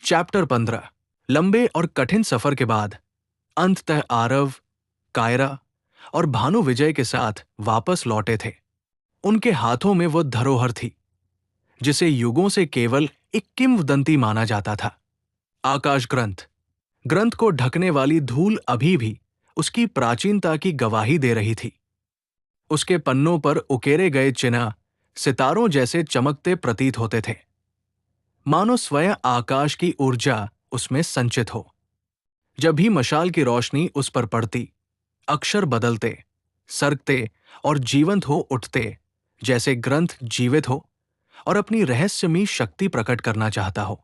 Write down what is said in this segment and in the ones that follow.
Chapter 15। लंबे और कठिन सफर के बाद अंततः आरव, कायरा और भानु विजय के साथ वापस लौटे थे। उनके हाथों में वो धरोहर थी जिसे युगों से केवल एक किंवदंती माना जाता था। आकाश ग्रंथ। ग्रंथ को ढकने वाली धूल अभी भी उसकी प्राचीनता की गवाही दे रही थी। उसके पन्नों पर उकेरे गए चिन्ह सितारों जैसे चमकते प्रतीत होते थे, मानो स्वयं आकाश की ऊर्जा उसमें संचित हो। जब भी मशाल की रोशनी उस पर पड़ती, अक्षर बदलते, सरकते और जीवंत हो उठते, जैसे ग्रंथ जीवित हो और अपनी रहस्यमयी शक्ति प्रकट करना चाहता हो।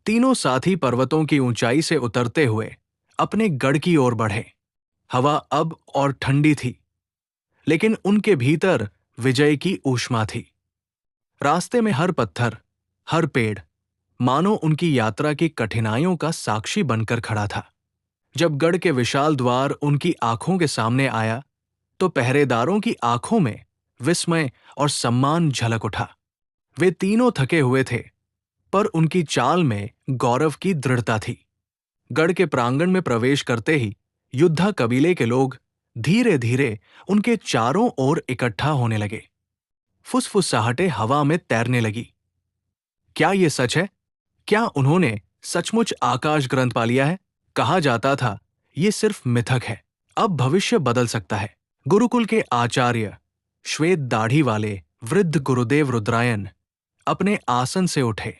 तीनों साथी पर्वतों की ऊंचाई से उतरते हुए अपने गढ़ की ओर बढ़े। हवा अब और ठंडी थी, लेकिन उनके भीतर विजय की ऊष्मा थी। रास्ते में हर पत्थर, हर पेड़ मानो उनकी यात्रा की कठिनाइयों का साक्षी बनकर खड़ा था। जब गढ़ के विशाल द्वार उनकी आंखों के सामने आया, तो पहरेदारों की आंखों में विस्मय और सम्मान झलक उठा। वे तीनों थके हुए थे, पर उनकी चाल में गौरव की दृढ़ता थी। गढ़ के प्रांगण में प्रवेश करते ही युद्धा कबीले के लोग धीरे धीरे उनके चारों ओर इकट्ठा होने लगे। फुसफुसाहटें हवा में तैरने लगी। क्या ये सच है? क्या उन्होंने सचमुच आकाश ग्रंथ पा लिया है? कहा जाता था ये सिर्फ मिथक है, अब भविष्य बदल सकता है। गुरुकुल के आचार्य, श्वेत दाढ़ी वाले वृद्ध गुरुदेव रुद्रायन अपने आसन से उठे।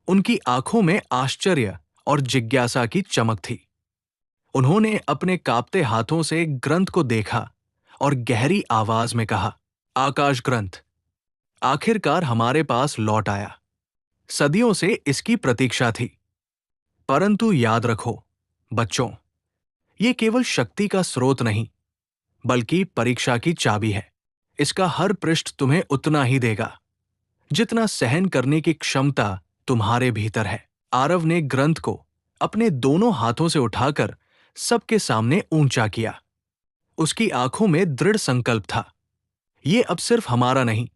उनकी आंखों में आश्चर्य और जिज्ञासा की चमक थी। उन्होंने अपने कांपते हाथों से ग्रंथ को देखा और गहरी आवाज में कहा, आकाश ग्रंथ आखिरकार हमारे पास लौट आया। सदियों से इसकी प्रतीक्षा थी। परंतु याद रखो बच्चों, ये केवल शक्ति का स्रोत नहीं, बल्कि परीक्षा की चाबी है। इसका हर पृष्ठ तुम्हें उतना ही देगा जितना सहन करने की क्षमता तुम्हारे भीतर है। आरव ने ग्रंथ को अपने दोनों हाथों से उठाकर सबके सामने ऊंचा किया। उसकी आंखों में दृढ़ संकल्प था, ये अब सिर्फ हमारा नहीं,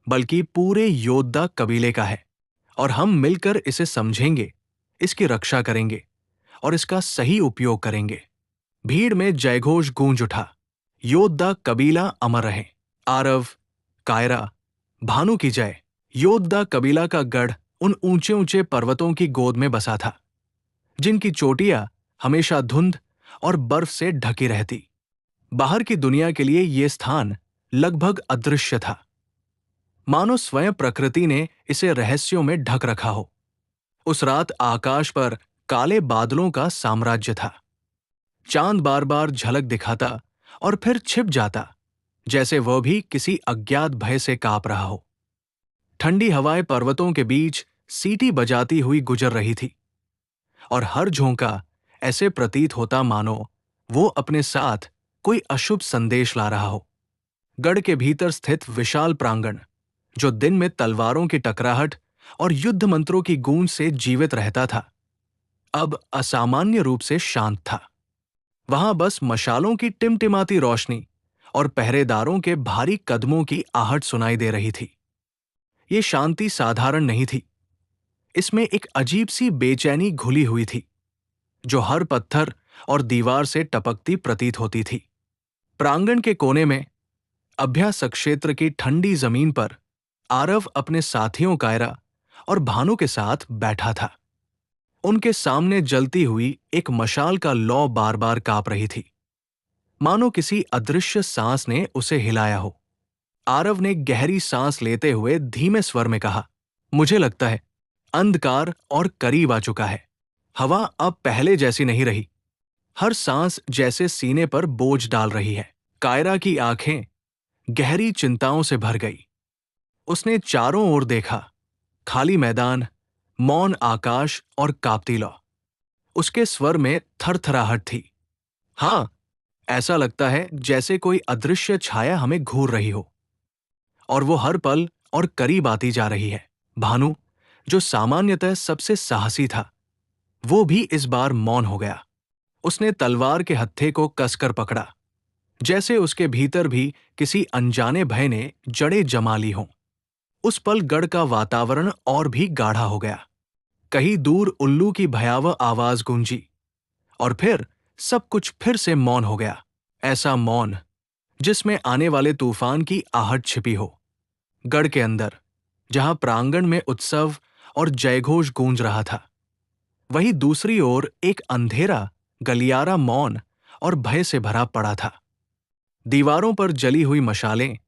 बल्कि पूरे योद्धा कबीले का है, और हम मिलकर इसे समझेंगे, इसकी रक्षा करेंगे और इसका सही उपयोग करेंगे। भीड़ में जयघोष गूंज उठा, योद्धा कबीला अमर रहे। आरव, कायरा, भानु की जय। योद्धा कबीला का गढ़ उन ऊंचे ऊंचे पर्वतों की गोद में बसा था, जिनकी चोटियां हमेशा धुंध और बर्फ से ढकी रहती। बाहर की दुनिया के लिए यह स्थान लगभग अदृश्य था, मानो स्वयं प्रकृति ने इसे रहस्यों में ढक रखा हो। उस रात आकाश पर काले बादलों का साम्राज्य था। चांद बार बार झलक दिखाता और फिर छिप जाता, जैसे वह भी किसी अज्ञात भय से कांप रहा हो। ठंडी हवाएं पर्वतों के बीच सीटी बजाती हुई गुजर रही थी, और हर झोंका ऐसे प्रतीत होता मानो वो अपने साथ कोई अशुभ संदेश ला रहा हो। गढ़ के भीतर स्थित विशाल प्रांगण, जो दिन में तलवारों की टकराहट और युद्ध मंत्रों की गूंज से जीवित रहता था, अब असामान्य रूप से शांत था। वहां बस मशालों की टिमटिमाती रोशनी और पहरेदारों के भारी कदमों की आहट सुनाई दे रही थी। ये शांति साधारण नहीं थी, इसमें एक अजीब सी बेचैनी घुली हुई थी, जो हर पत्थर और दीवार से टपकती प्रतीत होती थी। प्रांगण के कोने में अभ्यास क्षेत्र की ठंडी जमीन पर आरव अपने साथियों कायरा और भानु के साथ बैठा था। उनके सामने जलती हुई एक मशाल का लौ बार बार कांप रही थी, मानो किसी अदृश्य सांस ने उसे हिलाया हो। आरव ने गहरी सांस लेते हुए धीमे स्वर में कहा, मुझे लगता है अंधकार और करीब आ चुका है। हवा अब पहले जैसी नहीं रही, हर सांस जैसे सीने पर बोझ डाल रही है। कायरा की आंखें गहरी चिंताओं से भर गई। उसने चारों ओर देखा, खाली मैदान, मौन आकाश और कांपती लौ। उसके स्वर में थरथराहट थी। हां, ऐसा लगता है जैसे कोई अदृश्य छाया हमें घूर रही हो, और वो हर पल और करीब आती जा रही है। भानु, जो सामान्यतः सबसे साहसी था, वो भी इस बार मौन हो गया। उसने तलवार के हत्थे को कसकर पकड़ा, जैसे उसके भीतर भी किसी अनजाने भय ने जड़ें जमा ली हों। उस पल गढ़ का वातावरण और भी गाढ़ा हो गया। कहीं दूर उल्लू की भयावह आवाज गूंजी और फिर सब कुछ फिर से मौन हो गया। ऐसा मौन जिसमें आने वाले तूफान की आहट छिपी हो। गढ़ के अंदर, जहां प्रांगण में उत्सव और जयघोष गूंज रहा था, वहीं दूसरी ओर एक अंधेरा, गलियारा मौन और भय से भरा पड़ा था। दीवारों पर जली हुई मशालें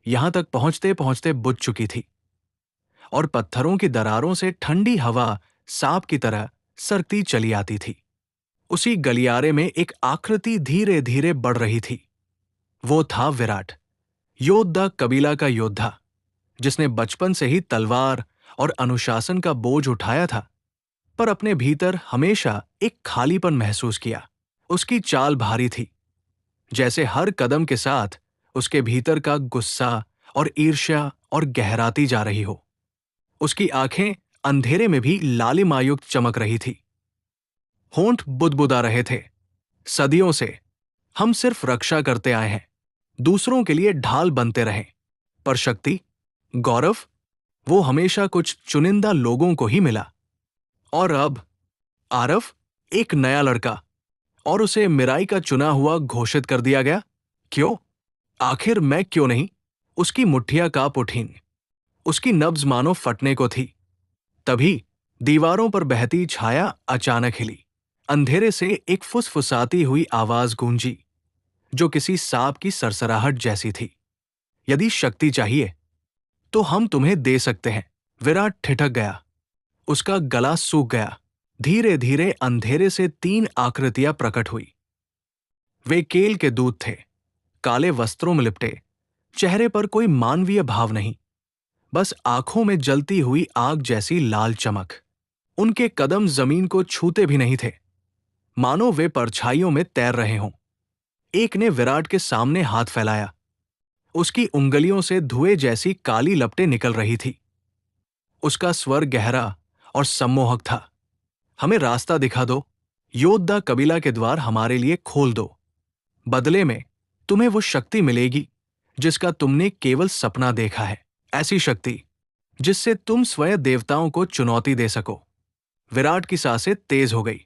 यहां तक पहुंचते पहुंचते बुझ चुकी थी और पत्थरों की दरारों से ठंडी हवा सांप की तरह सरकती चली आती थी। उसी गलियारे में एक आकृति धीरे धीरे बढ़ रही थी। वो था विराट, योद्धा कबीला का योद्धा, जिसने बचपन से ही तलवार और अनुशासन का बोझ उठाया था, पर अपने भीतर हमेशा एक खालीपन महसूस किया। उसकी चाल भारी थी, जैसे हर कदम के साथ उसके भीतर का गुस्सा और ईर्ष्या और गहराती जा रही हो। उसकी आंखें अंधेरे में भी लालिमायुक्त चमक रही थी। होंठ बुदबुदा रहे थे। सदियों से हम सिर्फ रक्षा करते आए हैं, दूसरों के लिए ढाल बनते रहे, पर शक्ति, गौरव, वो हमेशा कुछ चुनिंदा लोगों को ही मिला। और अब आरव, एक नया लड़का, और उसे मिराई का चुना हुआ घोषित कर दिया गया। क्यों? आखिर मैं क्यों नहीं? उसकी मुट्ठियां कांप उठीं। उसकी नब्ज मानो फटने को थी। तभी दीवारों पर बहती छाया अचानक हिली। अंधेरे से एक फुसफुसाती हुई आवाज गूंजी, जो किसी सांप की सरसराहट जैसी थी। यदि शक्ति चाहिए तो हम तुम्हें दे सकते हैं। विराट ठिठक गया। उसका गला सूख गया। धीरे धीरे अंधेरे से 3 आकृतियां प्रकट हुई। वे केल के दूत थे, काले वस्त्रों में लिपटे, चेहरे पर कोई मानवीय भाव नहीं, बस आंखों में जलती हुई आग जैसी लाल चमक। उनके कदम जमीन को छूते भी नहीं थे, मानो वे परछाइयों में तैर रहे हों। एक ने विराट के सामने हाथ फैलाया। उसकी उंगलियों से धुएं जैसी काली लपटें निकल रही थी। उसका स्वर गहरा और सम्मोहक था। हमें रास्ता दिखा दो, योद्धा कबीला के द्वार हमारे लिए खोल दो। बदले में तुम्हें वो शक्ति मिलेगी जिसका तुमने केवल सपना देखा है, ऐसी शक्ति जिससे तुम स्वयं देवताओं को चुनौती दे सको। विराट की सांसें तेज हो गई।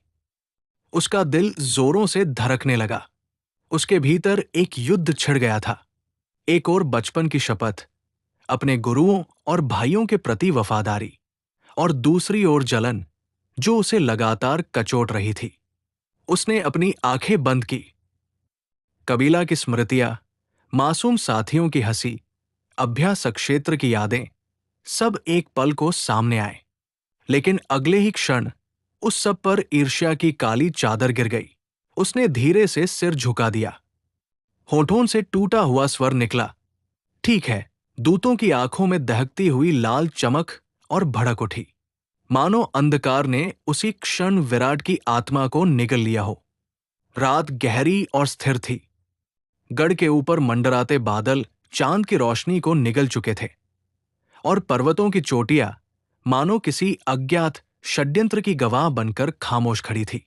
उसका दिल जोरों से धड़कने लगा। उसके भीतर एक युद्ध छिड़ गया था। एक और बचपन की शपथ, अपने गुरुओं और भाइयों के प्रति वफादारी, और दूसरी ओर जलन जो उसे लगातार कचोट रही थी। उसने अपनी आंखें बंद की। कबीला की स्मृतियां, मासूम साथियों की हंसी, अभ्यास क्षेत्र की यादें, सब एक पल को सामने आए। लेकिन अगले ही क्षण उस सब पर ईर्ष्या की काली चादर गिर गई। उसने धीरे से सिर झुका दिया। होठों से टूटा हुआ स्वर निकला, ठीक है। दूतों की आंखों में दहकती हुई लाल चमक और भड़क उठी, मानो अंधकार ने उसी क्षण विराट की आत्मा को निगल लिया हो। रात गहरी और स्थिर थी। गढ़ के ऊपर मंडराते बादल चांद की रोशनी को निगल चुके थे और पर्वतों की चोटियां मानो किसी अज्ञात षड्यंत्र की गवाह बनकर खामोश खड़ी थी।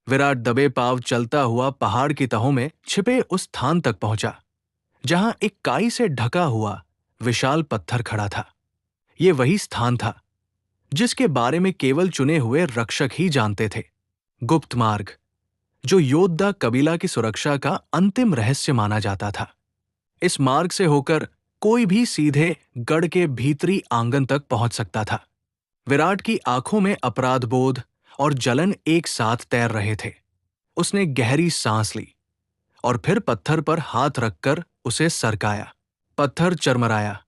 विराट दबे पांव चलता हुआ पहाड़ की तहों में छिपे उस स्थान तक पहुंचा जहां एक काई से ढका हुआ विशाल पत्थर खड़ा था। ये वही स्थान था जिसके बारे में केवल चुने हुए रक्षक ही जानते थे। गुप्त मार्ग, जो योद्धा कबीला की सुरक्षा का अंतिम रहस्य माना जाता था। इस मार्ग से होकर कोई भी सीधे गढ़ के भीतरी आंगन तक पहुंच सकता था। विराट की आंखों में अपराध बोध और जलन एक साथ तैर रहे थे। उसने गहरी सांस ली और फिर पत्थर पर हाथ रखकर उसे सरकाया। पत्थर चरमराया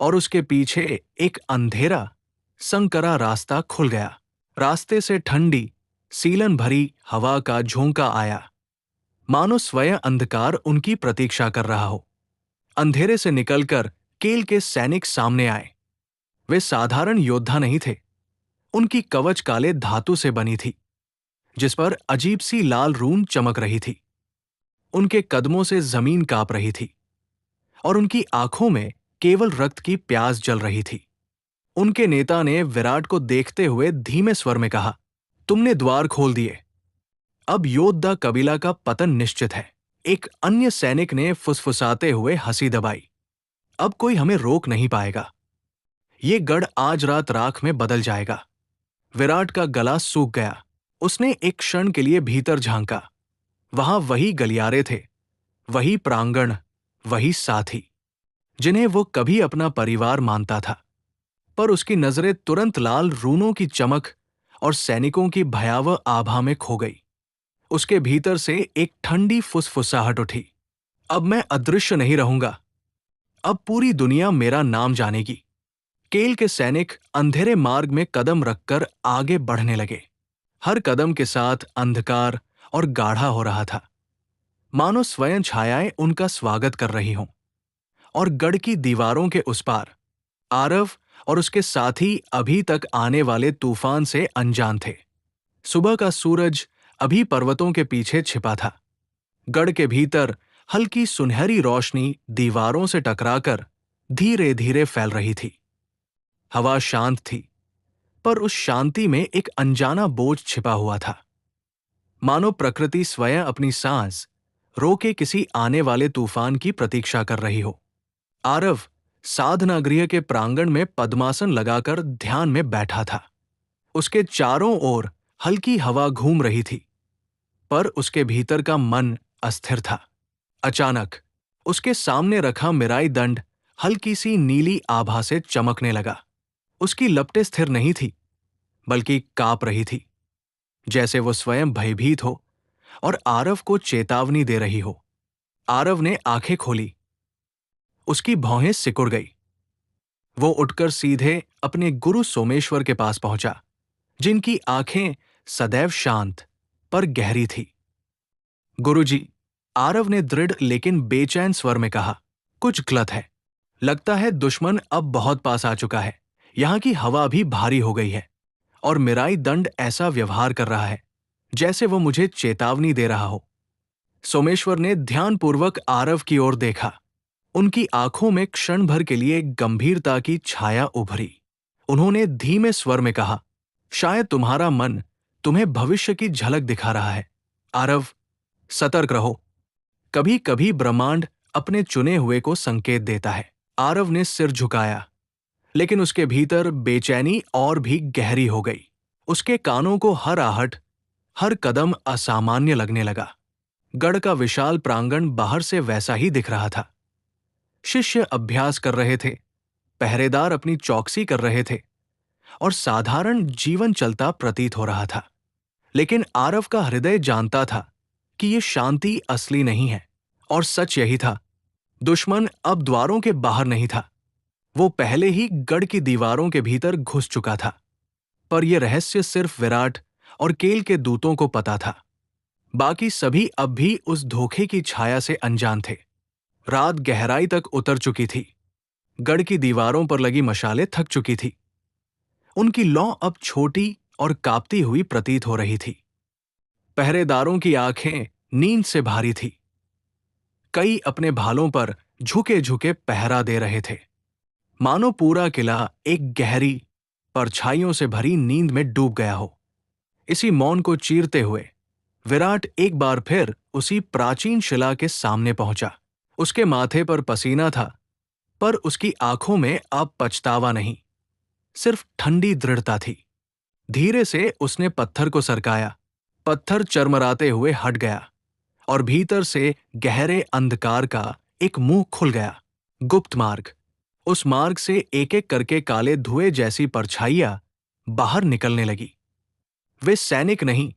और उसके पीछे एक अंधेरा, संकरा रास्ता खुल गया। रास्ते से ठंडी, सीलन भरी हवा का झोंका आया, मानो स्वयं अंधकार उनकी प्रतीक्षा कर रहा हो। अंधेरे से निकलकर केल के सैनिक सामने आए। वे साधारण योद्धा नहीं थे। उनकी कवच काले धातु से बनी थी, जिस पर अजीब सी लाल रून चमक रही थी। उनके कदमों से जमीन कांप रही थी और उनकी आंखों में केवल रक्त की प्यास जल रही थी। उनके नेता ने विराट को देखते हुए धीमे स्वर में कहा, तुमने द्वार खोल दिए। अब योद्धा कबीला का पतन निश्चित है। एक अन्य सैनिक ने फुसफुसाते हुए हंसी दबाई, अब कोई हमें रोक नहीं पाएगा। ये गढ़ आज रात राख में बदल जाएगा। विराट का गला सूख गया। उसने एक क्षण के लिए भीतर झांका। वहां वही गलियारे थे, वही प्रांगण, वही साथी जिन्हें वो कभी अपना परिवार मानता था। पर उसकी नजरें तुरंत लाल रूनों की चमक और सैनिकों की भयावह आभा में खो गई। उसके भीतर से एक ठंडी फुसफुसाहट उठी। अब मैं अदृश्य नहीं रहूंगा। अब पूरी दुनिया मेरा नाम जानेगी। केल के सैनिक अंधेरे मार्ग में कदम रखकर आगे बढ़ने लगे। हर कदम के साथ अंधकार और गाढ़ा हो रहा था, मानो स्वयं छायाएं उनका स्वागत कर रही हों। और गढ़ की दीवारों के उस पार आरव और उसके साथी अभी तक आने वाले तूफान से अनजान थे। सुबह का सूरज अभी पर्वतों के पीछे छिपा था। गढ़ के भीतर हल्की सुनहरी रोशनी दीवारों से टकराकर धीरे धीरे फैल रही थी। हवा शांत थी, पर उस शांति में एक अनजाना बोझ छिपा हुआ था, मानो प्रकृति स्वयं अपनी सांस रोके किसी आने वाले तूफान की प्रतीक्षा कर रही हो। आरव साधना गृह के प्रांगण में पद्मासन लगाकर ध्यान में बैठा था। उसके चारों ओर हल्की हवा घूम रही थी, पर उसके भीतर का मन अस्थिर था। अचानक उसके सामने रखा मिराई दंड हल्की सी नीली आभा से चमकने लगा। उसकी लपटें स्थिर नहीं थी, बल्कि कांप रही थी, जैसे वो स्वयं भयभीत हो और आरव को चेतावनी दे रही हो। आरव ने आंखें खोली। उसकी भौहें सिकुड़ गई। वो उठकर सीधे अपने गुरु सोमेश्वर के पास पहुंचा, जिनकी आंखें सदैव शांत पर गहरी थी। गुरुजी, आरव ने दृढ़ लेकिन बेचैन स्वर में कहा, कुछ गलत है। लगता है दुश्मन अब बहुत पास आ चुका है। यहां की हवा भी भारी हो गई है और मिराई दंड ऐसा व्यवहार कर रहा है जैसे वो मुझे चेतावनी दे रहा हो। सोमेश्वर ने ध्यानपूर्वक आरव की ओर देखा। उनकी आंखों में क्षण भर के लिए गंभीरता की छाया उभरी। उन्होंने धीमे स्वर में कहा, शायद तुम्हारा मन तुम्हें भविष्य की झलक दिखा रहा है। आरव, सतर्क रहो। कभी कभी ब्रह्मांड अपने चुने हुए को संकेत देता है। आरव ने सिर झुकाया, लेकिन उसके भीतर बेचैनी और भी गहरी हो गई। उसके कानों को हर आहट, हर कदम असामान्य लगने लगा। गढ़ का विशाल प्रांगण बाहर से वैसा ही दिख रहा था। शिष्य अभ्यास कर रहे थे, पहरेदार अपनी चौकसी कर रहे थे और साधारण जीवन चलता प्रतीत हो रहा था। लेकिन आरव का हृदय जानता था कि यह शांति असली नहीं है। और सच यही था, दुश्मन अब द्वारों के बाहर नहीं था, वो पहले ही गढ़ की दीवारों के भीतर घुस चुका था। पर यह रहस्य सिर्फ विराट और केल के दूतों को पता था। बाकी सभी अब भी उस धोखे की छाया से अनजान थे। रात गहराई तक उतर चुकी थी। गढ़ की दीवारों पर लगी मशालें थक चुकी थी। उनकी लौ अब छोटी और कांपती हुई प्रतीत हो रही थी। पहरेदारों की आंखें नींद से भारी थी। कई अपने भालों पर झुके झुके पहरा दे रहे थे, मानो पूरा किला एक गहरी परछाइयों से भरी नींद में डूब गया हो। इसी मौन को चीरते हुए विराट एक बार फिर उसी प्राचीन शिला के सामने पहुंचा। उसके माथे पर पसीना था, पर उसकी आंखों में अब पछतावा नहीं, सिर्फ ठंडी दृढ़ता थी। धीरे से उसने पत्थर को सरकाया। पत्थर चरमराते हुए हट गया और भीतर से गहरे अंधकार का एक मुंह खुल गया। गुप्त मार्ग। उस मार्ग से एक एक करके काले धुएं जैसी परछाइयां बाहर निकलने लगी। वे सैनिक नहीं,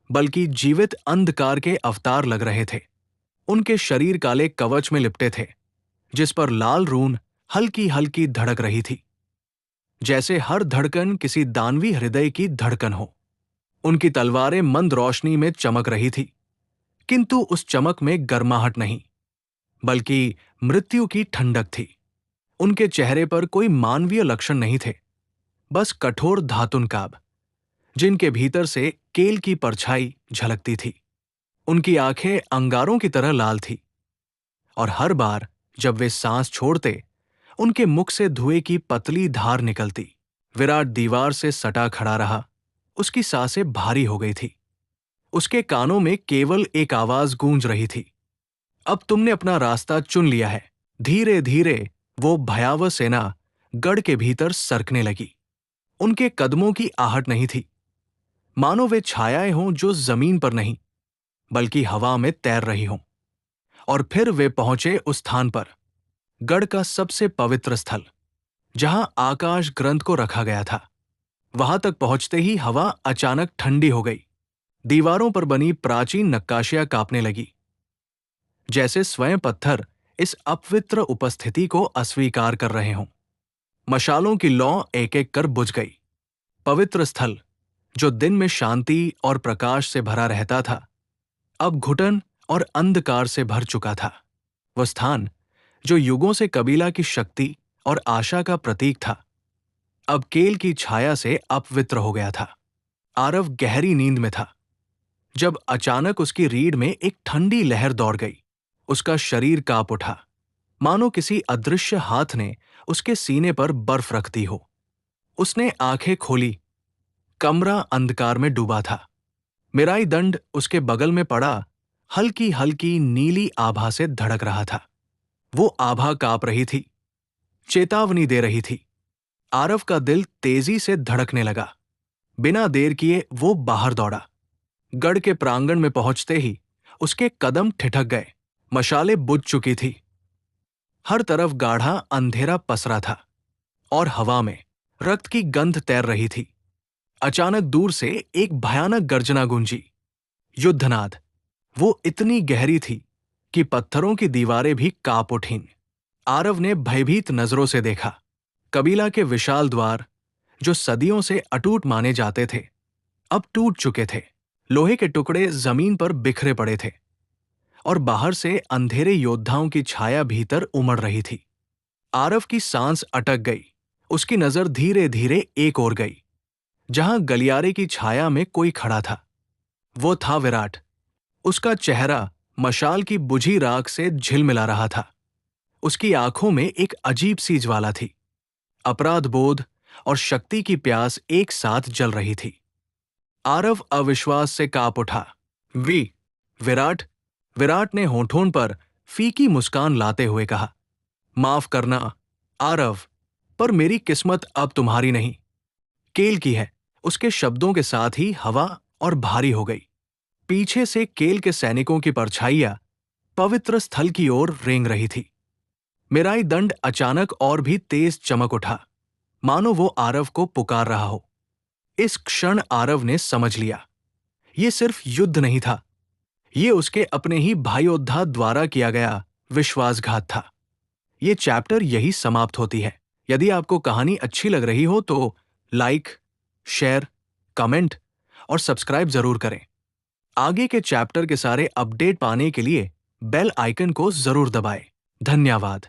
बल्कि जीवित अंधकार के अवतार लग रहे थे। उनके शरीर काले कवच में लिपटे थे, जिस पर लाल रून हल्की हल्की धड़क रही थी, जैसे हर धड़कन किसी दानवी हृदय की धड़कन हो। उनकी तलवारें मंद रोशनी में चमक रही थी, किंतु उस चमक में गर्माहट नहीं, बल्कि मृत्यु की ठंडक थी। उनके चेहरे पर कोई मानवीय लक्षण नहीं थे, बस कठोर धातुनकाब, जिनके भीतर से केल की परछाई झलकती थी। उनकी आंखें अंगारों की तरह लाल थी, और हर बार जब वे सांस छोड़ते, उनके मुख से धुएं की पतली धार निकलती। विराट दीवार से सटा खड़ा रहा। उसकी सांसें भारी हो गई थी। उसके कानों में केवल एक आवाज गूंज रही थी, अब तुमने अपना रास्ता चुन लिया है। धीरे धीरे वो भयावह सेना गढ़ के भीतर सरकने लगी। उनके कदमों की आहट नहीं थी, मानो वे छायाएं हों जो जमीन पर नहीं बल्कि हवा में तैर रही हों। और फिर वे पहुंचे उस स्थान पर, गढ़ का सबसे पवित्र स्थल, जहां आकाश ग्रंथ को रखा गया था। वहां तक पहुंचते ही हवा अचानक ठंडी हो गई। दीवारों पर बनी प्राचीन नक्काशियां कांपने लगी, जैसे स्वयं पत्थर इस अपवित्र उपस्थिति को अस्वीकार कर रहे हों। मशालों की लौ एक एक कर बुझ गई। पवित्र स्थल, जो दिन में शांति और प्रकाश से भरा रहता था, अब घुटन और अंधकार से भर चुका था। वह स्थान, जो युगों से कबीला की शक्ति और आशा का प्रतीक था, अब केल की छाया से अपवित्र हो गया था। आरव गहरी नींद में था जब अचानक उसकी रीढ़ में एक ठंडी लहर दौड़ गई। उसका शरीर कांप उठा, मानो किसी अदृश्य हाथ ने उसके सीने पर बर्फ रख दी हो। उसने आंखें खोली। कमरा अंधकार में डूबा था। मिराई दंड उसके बगल में पड़ा हल्की हल्की नीली आभा से धड़क रहा था। वो आभा कांप रही थी, चेतावनी दे रही थी। आरव का दिल तेजी से धड़कने लगा। बिना देर किए वो बाहर दौड़ा। गढ़ के प्रांगण में पहुंचते ही उसके कदम ठिठक गए। मशालें बुझ चुकी थी। हर तरफ गाढ़ा अंधेरा पसरा था और हवा में रक्त की गंध तैर रही थी। अचानक दूर से एक भयानक गर्जना गूंजी। युद्धनाद। वो इतनी गहरी थी कि पत्थरों की दीवारें भी कांप उठीं। आरव ने भयभीत नजरों से देखा। कबीला के विशाल द्वार, जो सदियों से अटूट माने जाते थे, अब टूट चुके थे। लोहे के टुकड़े जमीन पर बिखरे पड़े थे और बाहर से अंधेरे योद्धाओं की छाया भीतर उमड़ रही थी। आरव की सांस अटक गई। उसकी नजर धीरे धीरे एक ओर गई, जहां गलियारे की छाया में कोई खड़ा था। वो था विराट। उसका चेहरा मशाल की बुझी राख से झिलमिला रहा था। उसकी आंखों में एक अजीब सी ज्वाला थी। अपराध बोध और शक्ति की प्यास एक साथ जल रही थी। आरव अविश्वास से कांप उठा। विराट। विराट ने होठों पर फीकी मुस्कान लाते हुए कहा, माफ करना आरव, पर मेरी किस्मत अब तुम्हारी नहीं, केल की है। उसके शब्दों के साथ ही हवा और भारी हो गई। पीछे से केल के सैनिकों की परछाइयां पवित्र स्थल की ओर रेंग रही थी। मिराई दंड अचानक और भी तेज चमक उठा, मानो वो आरव को पुकार रहा हो। इस क्षण आरव ने समझ लिया, ये सिर्फ युद्ध नहीं था, ये उसके अपने ही भाइयोद्धा द्वारा किया गया विश्वासघात था। ये चैप्टर यही समाप्त होती है। यदि आपको कहानी अच्छी लग रही हो तो लाइक, शेयर, कमेंट और सब्सक्राइब जरूर करें। आगे के चैप्टर के सारे अपडेट पाने के लिए बेल आइकन को जरूर दबाएं। धन्यवाद।